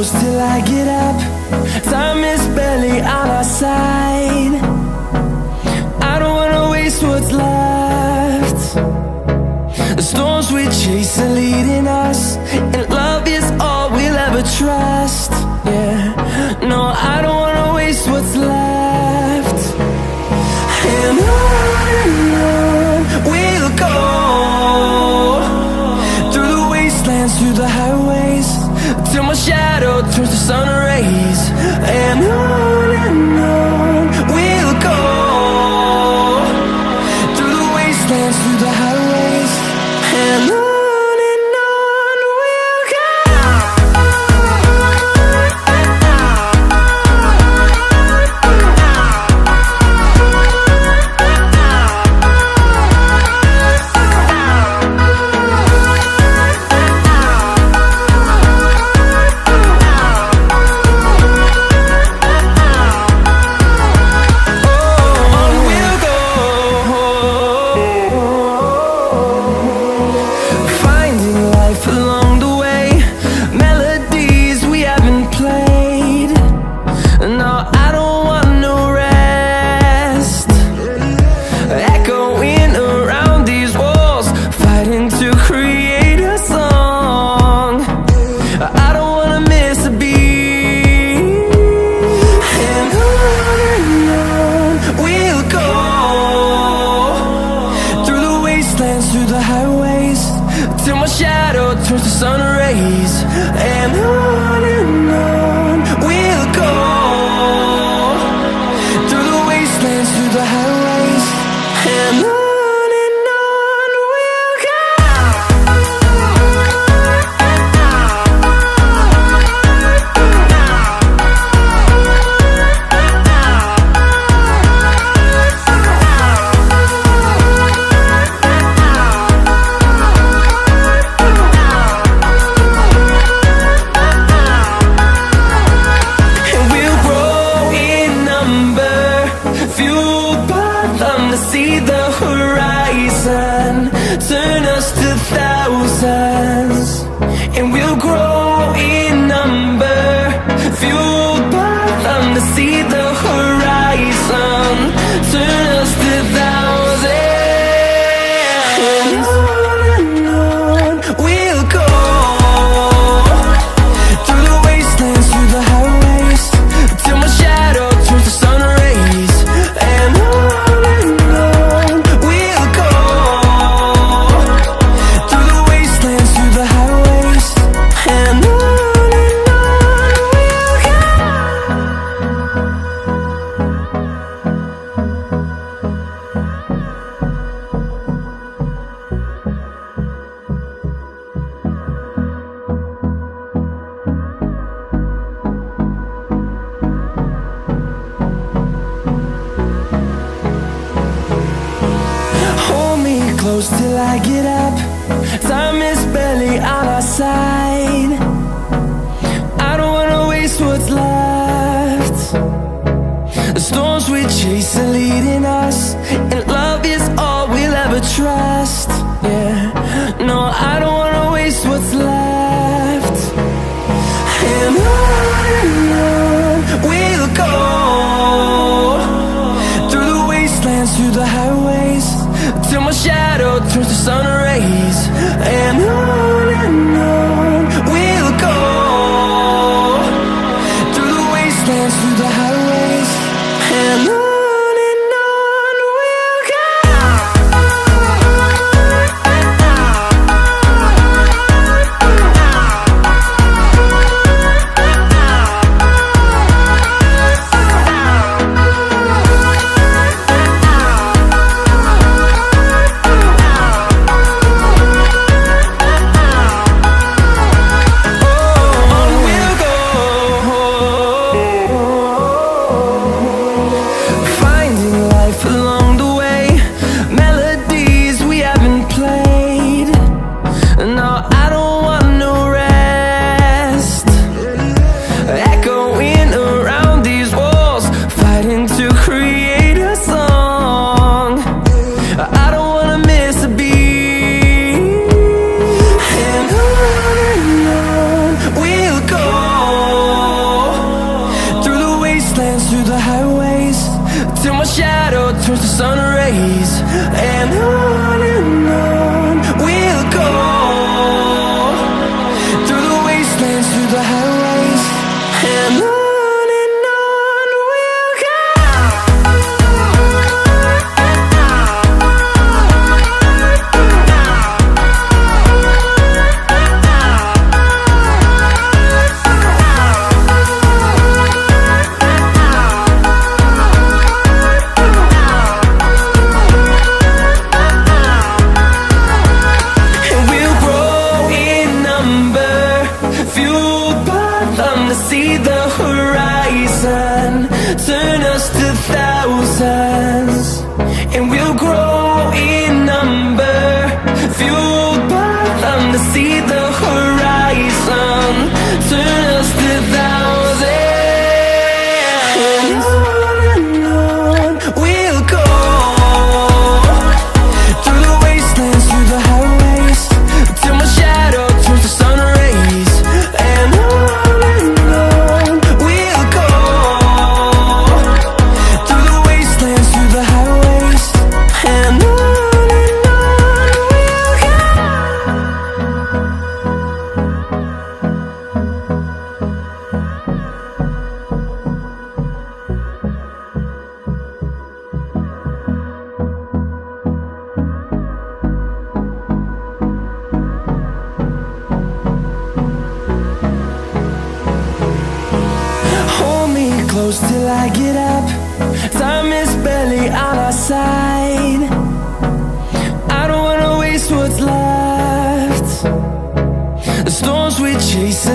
close till I get up. Time is barely on our side. I don't wanna waste what's left. The storms we chase are leading us, and love is all we'll ever trust. Yeah, no, I don't wanna waste what's left. And on we'll go, through the wastelands, through the highways, till my shadow turns to sun rays. And on we'll go, through the wastelands, through the highways, and on we'll go. Through the highways, till my shadow turns to sun rays. And on we'll go, through the wastelands, through the highways, and on we'll go. See the horizon, turn us to thousands, and we'll grow in number, fueled by them. To see the horizon, turn us to thousands, and on we'll go, through the wastelands, through the highways, till my shadow turns to sun rays. And close till I get up. Time is barely on our side. I don't wanna waste what's left. The storms we chase are leading us, and love is all we'll ever trust. Yeah, no, I don't wanna waste what's left. And on we'll go, through the wastelands, through the highways, till my shadow turns to sun rays. And on we'll go, through the wastelands, through the highways, and on. Oh, wastelands, through the highways, till my shadow turns to sun rays. And on we'll go, through the wastelands, through the highways, and on we'll go. See the horizon, turn us to thousands, and we'll grow in number, fueled by them to see the horizon, turn us to thousands, and on we'll go, through the wastelands, through the highways, till my shadow turns to sun rays. And close till I get up. Time is barely on our side. I don't wanna waste what's left. The storms we chase